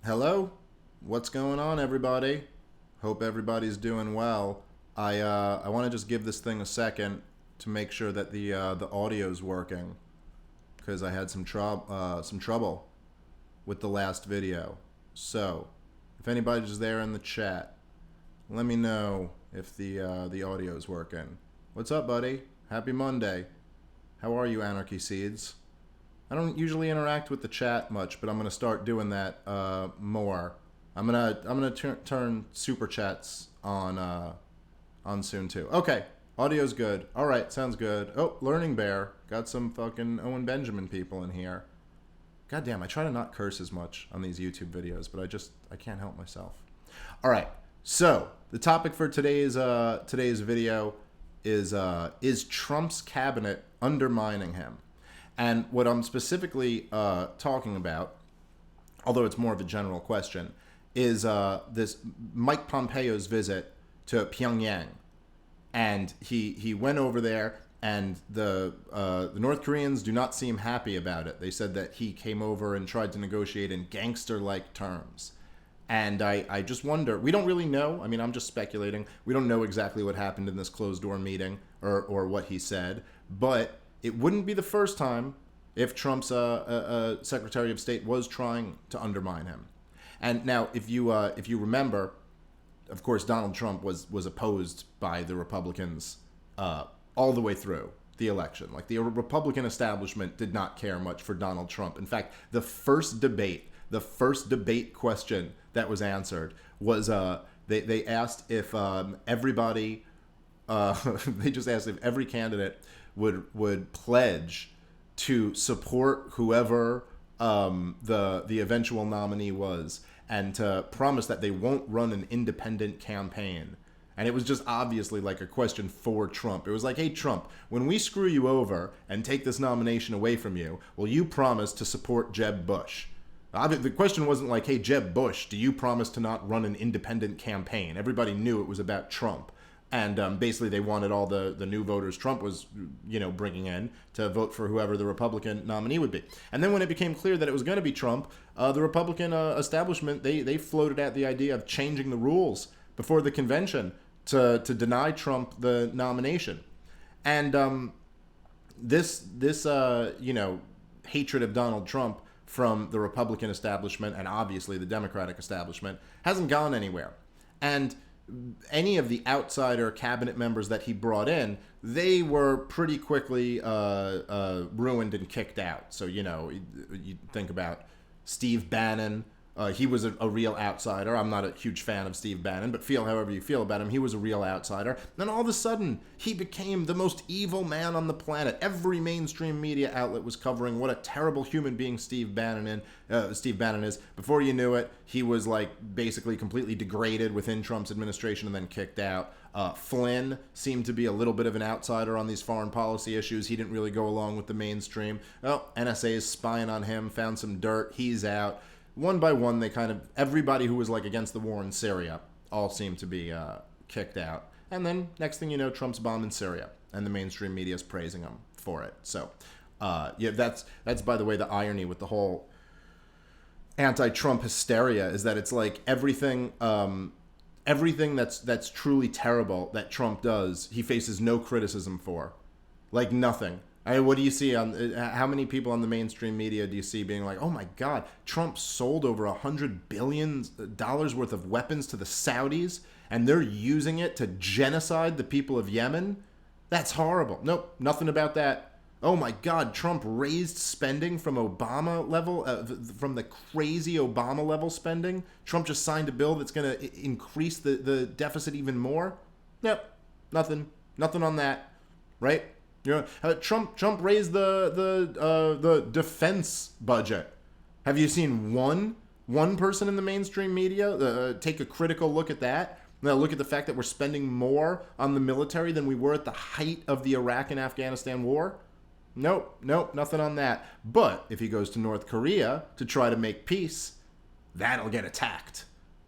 Hello? What's going on, everybody? Hope everybody's doing well. I want to just give this thing a second to make sure that the audio's working because I had some trouble with the last video. So, if anybody's there in the chat, let me know if the audio's working. What's up, buddy? Happy Monday. How are you, Anarchy Seeds? I don't usually interact with the chat much, but I'm gonna start doing that more. I'm gonna turn super chats on soon too. Okay, audio's good. All right, sounds good. Oh, Learning Bear got some fucking Owen Benjamin people in here. God damn, I try to not curse as much on these YouTube videos, but I can't help myself. All right, so the topic for today's video is Trump's cabinet undermining him. And what I'm specifically talking about, although it's more of a general question, is this Mike Pompeo's visit to Pyongyang. And he went over there, and the North Koreans do not seem happy about it. They said that he came over and tried to negotiate in gangster-like terms. And I just wonder, we don't really know. I mean, I'm just speculating. We don't know exactly what happened in this closed-door meeting or what he said. But it wouldn't be the first time if Trump's Secretary of State was trying to undermine him. And now, if you remember, of course, Donald Trump was opposed by the Republicans all the way through the election. Like, the Republican establishment did not care much for Donald Trump. In fact, the first debate question that was answered was they asked if everybody they just asked if every candidate would pledge to support whoever the eventual nominee was, and to promise that they won't run an independent campaign. And it was just obviously like a question for Trump. It was like, hey, Trump, when we screw you over and take this nomination away from you, will you promise to support Jeb Bush? The question wasn't like, hey, Jeb Bush, do you promise to not run an independent campaign? Everybody knew it was about Trump. And basically they wanted all the new voters Trump was, bringing in to vote for whoever the Republican nominee would be. And then when it became clear that it was going to be Trump, the Republican establishment, they floated out the idea of changing the rules before the convention to deny Trump the nomination. And this hatred of Donald Trump from the Republican establishment and obviously the Democratic establishment hasn't gone anywhere. And any of the outsider cabinet members that he brought in, they were pretty quickly ruined and kicked out. So, you think about Steve Bannon. He was a real outsider. I'm not a huge fan of Steve Bannon, but feel however you feel about him. He was a real outsider. Then all of a sudden, he became the most evil man on the planet. Every mainstream media outlet was covering what a terrible human being Steve Bannon is. Before you knew it, he was like basically completely degraded within Trump's administration and then kicked out. Flynn seemed to be a little bit of an outsider on these foreign policy issues. He didn't really go along with the mainstream. Well, NSA is spying on him, found some dirt. He's out. One by one, they everybody who was like against the war in Syria all seemed to be kicked out. And then next thing you know, Trump's bombing Syria, and the mainstream media is praising him for it. So, that's by the way the irony with the whole anti-Trump hysteria is that it's like everything that's truly terrible that Trump does, he faces no criticism for, like nothing. What do you see on how many people on the mainstream media do you see being like, oh my God, Trump sold over $100 billion worth of weapons to the Saudis and they're using it to genocide the people of Yemen? That's horrible. Nope, nothing about that. Oh my God, Trump raised spending from Obama level, from the crazy Obama level spending. Trump just signed a bill that's going to increase the deficit even more. Nope, nothing on that, right? Trump raised the defense budget. Have you seen one person in the mainstream media take a critical look at that? Now look at the fact that we're spending more on the military than we were at the height of the Iraq and Afghanistan war. Nope, nothing on that. But if he goes to North Korea to try to make peace, that'll get attacked.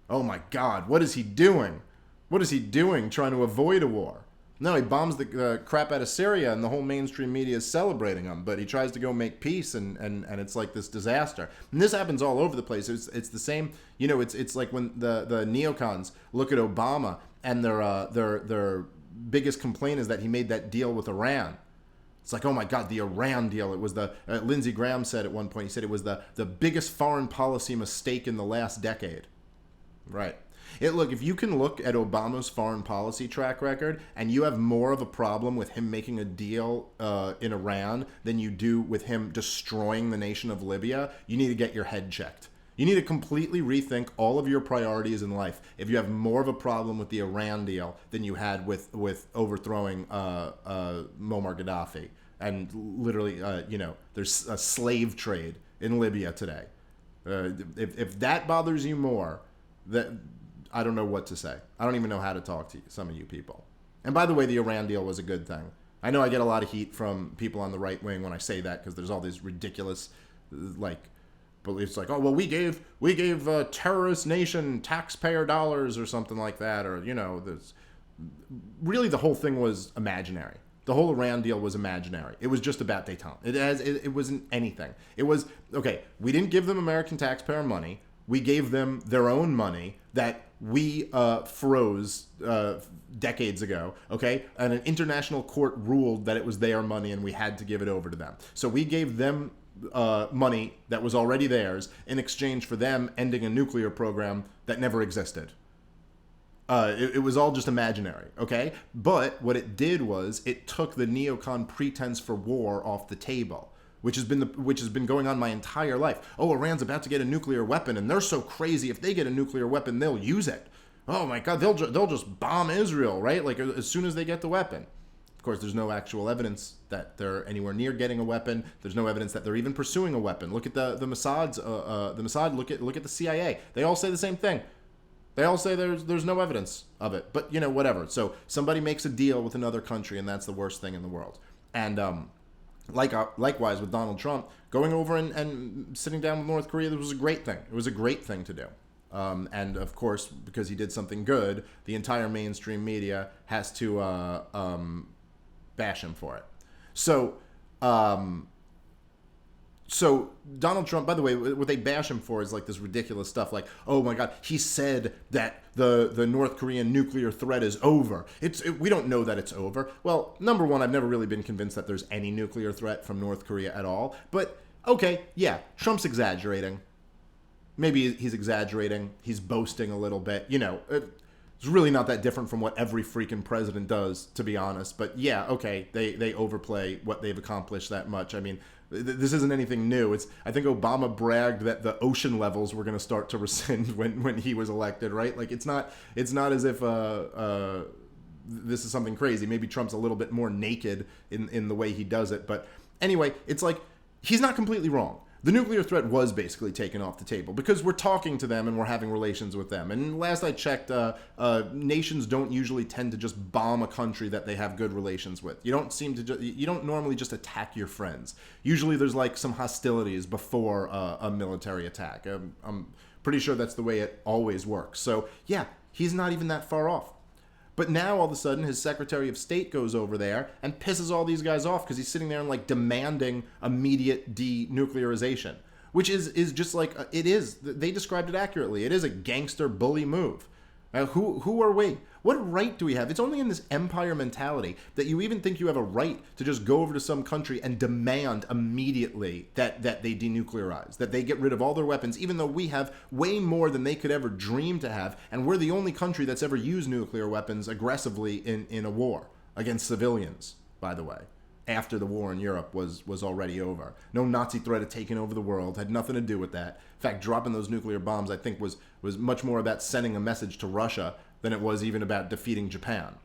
Oh my God, what is he doing? What is he doing trying to avoid a war? No, he bombs the crap out of Syria, and the whole mainstream media is celebrating him. But he tries to go make peace, and it's like this disaster. And this happens all over the place. It's the same. You know, it's like when the neocons look at Obama, and their biggest complaint is that he made that deal with Iran. It's like, oh my God, the Iran deal. It was the Lindsey Graham said at one point. He said it was the biggest foreign policy mistake in the last decade. Right. Look, if you can look at Obama's foreign policy track record and you have more of a problem with him making a deal in Iran than you do with him destroying the nation of Libya, you need to get your head checked. You need to completely rethink all of your priorities in life if you have more of a problem with the Iran deal than you had with overthrowing Muammar Gaddafi. And literally, there's a slave trade in Libya today. If that bothers you more, that I don't know what to say. I don't even know how to talk to some of you people. And by the way, the Iran deal was a good thing. I know I get a lot of heat from people on the right wing when I say that because there's all these ridiculous, beliefs like, oh, well, we gave a terrorist nation taxpayer dollars or something like that, or really the whole thing was imaginary. The whole Iran deal was imaginary. It was just about détente. It wasn't anything. It was, okay, we didn't give them American taxpayer money. We gave them their own money that we froze decades ago, okay? And an international court ruled that it was their money and we had to give it over to them. So we gave them money that was already theirs in exchange for them ending a nuclear program that never existed. It was all just imaginary, okay? But what it did was it took the neocon pretense for war off the table, which has been going on my entire life. Oh, Iran's about to get a nuclear weapon, and they're so crazy. If they get a nuclear weapon, they'll use it. Oh my God, they'll just bomb Israel, right? Like as soon as they get the weapon. Of course, there's no actual evidence that they're anywhere near getting a weapon. There's no evidence that they're even pursuing a weapon. Look at the Mossad's. The Mossad. Look at the CIA. They all say the same thing. They all say there's no evidence of it. But whatever. So somebody makes a deal with another country, and that's the worst thing in the world. And likewise with Donald Trump going over and sitting down with North Korea, this was a great thing. It was a great thing to do. And of course, because he did something good, the entire mainstream media has to bash him for it. So Donald Trump, by the way, what they bash him for is like this ridiculous stuff like, oh my God, he said that the North Korean nuclear threat is over. We don't know that it's over. Well, number one, I've never really been convinced that there's any nuclear threat from North Korea at all. But okay, yeah, Trump's exaggerating. Maybe he's exaggerating. He's boasting a little bit. It's really not that different from what every freaking president does, to be honest. But yeah, okay, they overplay what they've accomplished that much. I mean, this isn't anything new. I think Obama bragged that the ocean levels were going to start to rescind when he was elected, right? Like it's not as if this is something crazy. Maybe Trump's a little bit more naked in the way he does it. But anyway, it's like he's not completely wrong. The nuclear threat was basically taken off the table because we're talking to them and we're having relations with them. And last I checked, nations don't usually tend to just bomb a country that they have good relations with. You don't normally just attack your friends. Usually there's like some hostilities before a military attack. I'm pretty sure that's the way it always works. So yeah, he's not even that far off. But now all of a sudden his Secretary of State goes over there and pisses all these guys off because he's sitting there and like demanding immediate denuclearization, which is just like it is. They described it accurately. It is a gangster bully move. Who are we? What right do we have? It's only in this empire mentality that you even think you have a right to just go over to some country and demand immediately that they denuclearize, that they get rid of all their weapons, even though we have way more than they could ever dream to have. And we're the only country that's ever used nuclear weapons aggressively in a war against civilians, by the way, after the war in Europe was already over. No Nazi threat had taken over the world, had nothing to do with that. In fact, dropping those nuclear bombs, I think, was much more about sending a message to Russia than it was even about defeating Japan.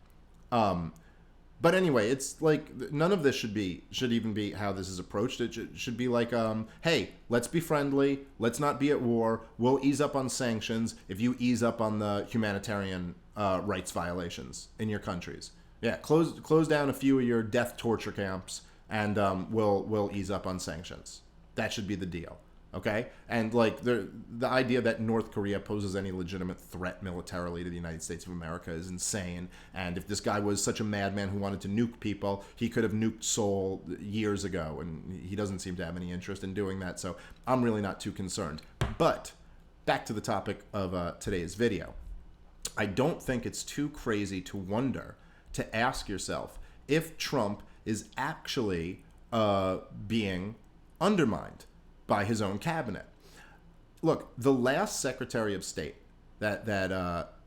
But anyway, it's like none of this should even be how this is approached. It should be like, hey, let's be friendly. Let's not be at war. We'll ease up on sanctions if you ease up on the humanitarian rights violations in your countries. Yeah, close down a few of your death torture camps, and we'll ease up on sanctions. That should be the deal. Okay, and like the idea that North Korea poses any legitimate threat militarily to the United States of America is insane. And if this guy was such a madman who wanted to nuke people, he could have nuked Seoul years ago, and he doesn't seem to have any interest in doing that. So I'm really not too concerned. But back to the topic of today's video. I don't think it's too crazy to wonder, to ask yourself if Trump is actually being undermined by his own cabinet. Look, the last Secretary of State that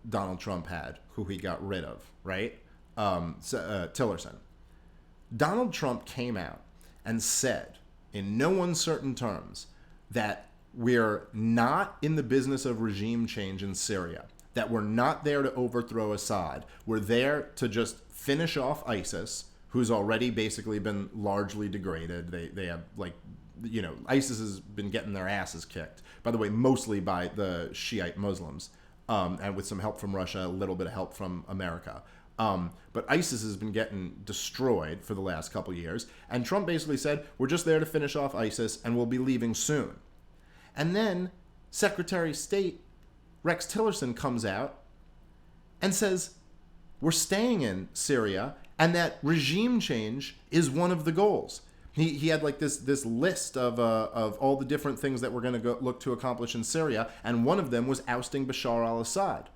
Donald Trump had, who he got rid of, right? Tillerson. Donald Trump came out and said, in no uncertain terms, that we're not in the business of regime change in Syria, that we're not there to overthrow Assad. We're there to just finish off ISIS, who's already basically been largely degraded. They have, like, you know, ISIS has been getting their asses kicked, by the way, mostly by the Shiite Muslims, and with some help from Russia, a little bit of help from America. But ISIS has been getting destroyed for the last couple of years, and Trump basically said, we're just there to finish off ISIS, and we'll be leaving soon. And then Secretary of State Rex Tillerson comes out and says, we're staying in Syria, and that regime change is one of the goals. He had like this list of all the different things that we're going to look to accomplish in Syria, and one of them was ousting Bashar al-Assad.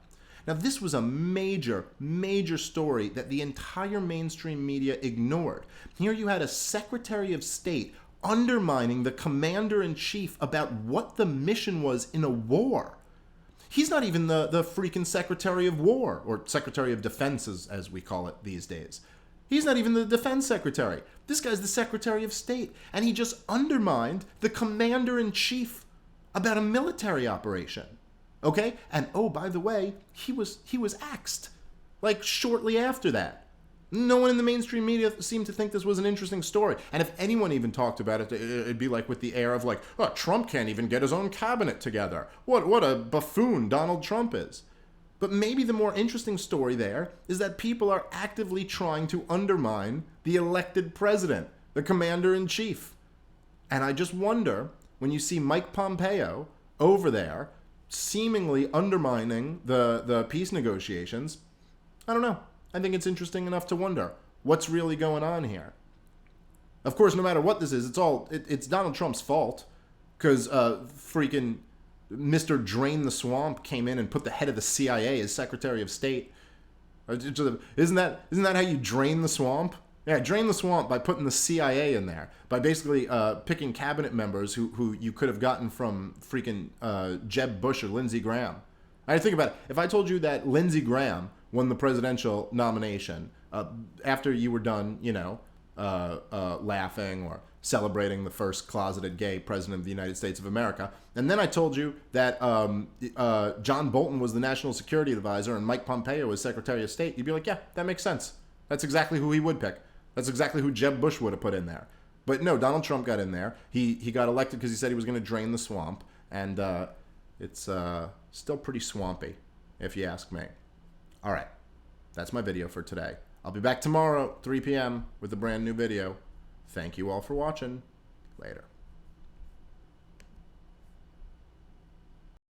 Now, this was a major, major story that the entire mainstream media ignored. Here you had a Secretary of State undermining the commander-in-chief about what the mission was in a war. He's not even the freaking Secretary of War, or Secretary of Defense, as we call it these days. He's not even the defense secretary. This guy's the Secretary of State, and he just undermined the commander-in-chief about a military operation. Okay? And oh, by the way, he was axed, like, shortly after that. No one in the mainstream media seemed to think this was an interesting story. And if anyone even talked about it, it'd be like with the air of like, oh, Trump can't even get his own cabinet together. What a buffoon Donald Trump is. But maybe the more interesting story there is that people are actively trying to undermine the elected president, the commander-in-chief. And I just wonder, when you see Mike Pompeo over there seemingly undermining the peace negotiations, I don't know. I think it's interesting enough to wonder what's really going on here. Of course, no matter what this is, it's Donald Trump's fault, because freaking Mr. Drain the Swamp came in and put the head of the CIA as Secretary of State. Isn't that how you drain the swamp? Yeah, drain the swamp by putting the CIA in there, by basically picking cabinet members who you could have gotten from freaking Jeb Bush or Lindsey Graham. I think about it. If I told you that Lindsey Graham won the presidential nomination after you were done, laughing or celebrating the first closeted gay president of the United States of America, and then I told you that John Bolton was the national security advisor and Mike Pompeo was Secretary of State, you'd be like, yeah, that makes sense. That's exactly who he would pick. That's exactly who Jeb Bush would have put in there. But no, Donald Trump got in there. He got elected because he said he was going to drain the swamp, and it's still pretty swampy, if you ask me. All right, that's my video for today. I'll be back tomorrow, 3 p.m. with a brand new video. Thank you all for watching. Later.